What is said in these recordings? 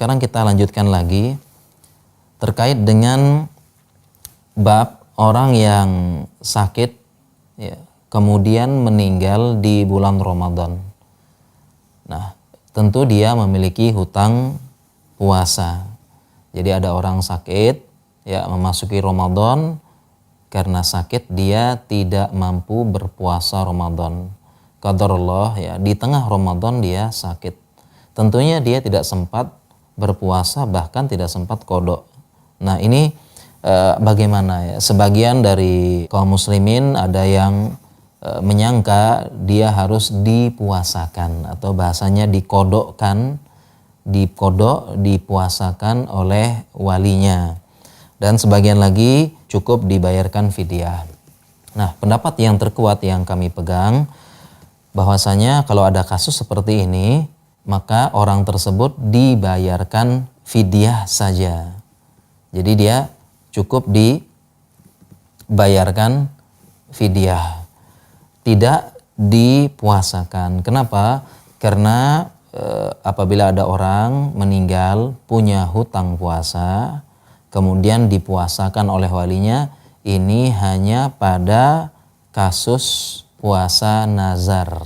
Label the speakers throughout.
Speaker 1: sekarang kita lanjutkan lagi terkait dengan bab orang yang sakit ya, kemudian meninggal di bulan Ramadan. Nah, tentu dia memiliki hutang puasa. Jadi ada orang sakit ya, memasuki Ramadan, karena sakit dia tidak mampu berpuasa Ramadan. Qadarullah ya, di tengah Ramadan dia sakit. Tentunya dia tidak sempat berpuasa, bahkan tidak sempat qada. Nah, ini bagaimana ya? Sebagian dari kaum muslimin ada yang menyangka dia harus dipuasakan atau bahasanya dikodokkan, dipuasakan oleh walinya, dan sebagian lagi cukup dibayarkan fidyah. Nah, pendapat yang terkuat yang kami pegang bahwasanya kalau ada kasus seperti ini, maka orang tersebut dibayarkan fidyah saja. Jadi dia cukup dibayarkan fidyah, tidak dipuasakan. Kenapa? Karena apabila ada orang meninggal punya hutang puasa, kemudian dipuasakan oleh walinya, ini hanya pada kasus puasa nazar.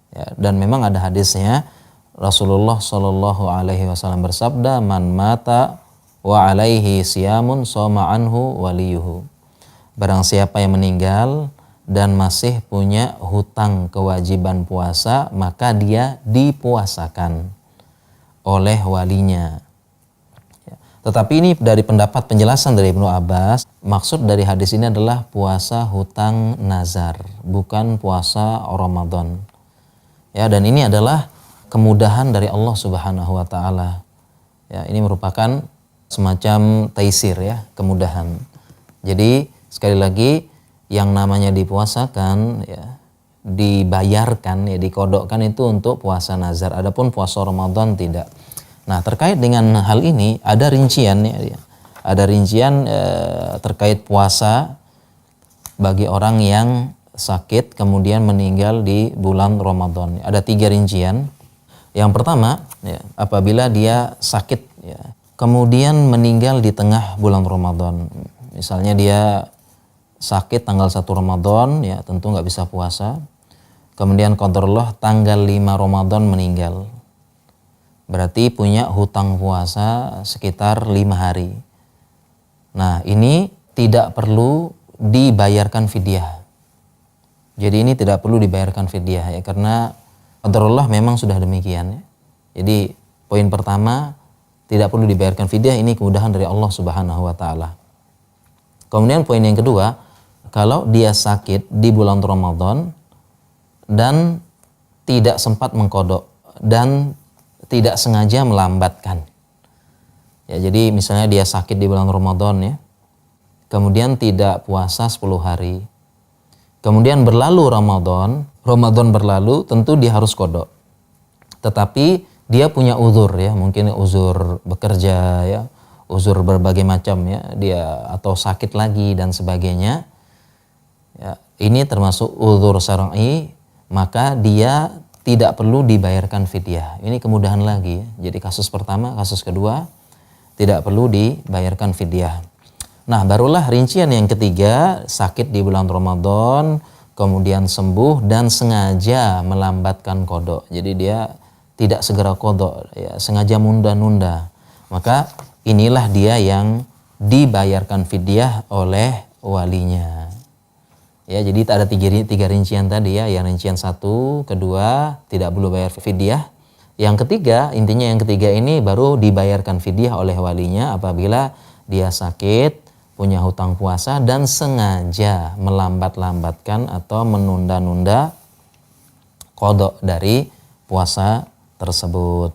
Speaker 1: Ya, dan memang ada hadisnya, Rasulullah Shallallahu Alaihi Wasallam bersabda, "Man mata wa alaihi siyamun soma anhu waliyuhu." Barang siapa yang meninggal dan masih punya hutang kewajiban puasa, maka dia dipuasakan oleh walinya. Tetapi ini dari pendapat penjelasan dari Ibnu Abbas, maksud dari hadis ini adalah puasa hutang nazar, bukan puasa Ramadan. Ya, dan ini adalah kemudahan dari Allah Subhanahu wa taala. Ya, ini merupakan semacam taisir ya, kemudahan. Jadi sekali lagi, yang namanya dipuasakan ya, dibayarkan ya, dikodokkan itu untuk puasa nazar. Adapun puasa Ramadan tidak. Nah, terkait dengan hal ini ada rincian ya. Ada rincian terkait puasa bagi orang yang sakit kemudian meninggal di bulan Ramadan. Ada 3 rincian. Yang pertama ya, apabila dia sakit ya, kemudian meninggal di tengah bulan Ramadan. Misalnya dia sakit tanggal 1 Ramadan ya, tentu nggak bisa puasa. Kemudian qadarullah tanggal 5 Ramadan meninggal. Berarti punya hutang puasa sekitar 5 hari. Nah, ini tidak perlu dibayarkan fidyah. Jadi ini tidak perlu dibayarkan fidyah ya, karena qadarullah memang sudah demikian ya. Jadi poin pertama, tidak perlu dibayarkan fidyah, ini kemudahan dari Allah Subhanahu wa taala. Kemudian poin yang kedua, kalau dia sakit di bulan Ramadan dan tidak sempat mengkodok dan tidak sengaja melambatkan. Ya, jadi misalnya dia sakit di bulan Ramadan ya, kemudian tidak puasa 10 hari. Kemudian berlalu Ramadan berlalu, tentu dia harus kodok. Tetapi dia punya uzur ya, mungkin uzur bekerja ya, uzur berbagai macam ya, dia atau sakit lagi dan sebagainya. Ya, ini termasuk uzur syar'i, maka dia tidak perlu dibayarkan fidyah. Ini kemudahan lagi ya. Jadi kasus pertama, kasus kedua tidak perlu dibayarkan fidyah. Nah, barulah rincian yang ketiga, sakit di bulan Ramadan, kemudian sembuh dan sengaja melambatkan qada. Jadi dia tidak segera qada ya, sengaja nunda-nunda. Maka inilah dia yang dibayarkan fidyah oleh walinya. Ya, jadi ada tiga rincian tadi ya. Yang rincian 1, kedua tidak perlu bayar fidyah. Yang ketiga, intinya yang ketiga ini baru dibayarkan fidyah oleh walinya apabila dia sakit, punya hutang puasa dan sengaja melambat-lambatkan atau menunda-nunda qada dari puasa tersebut.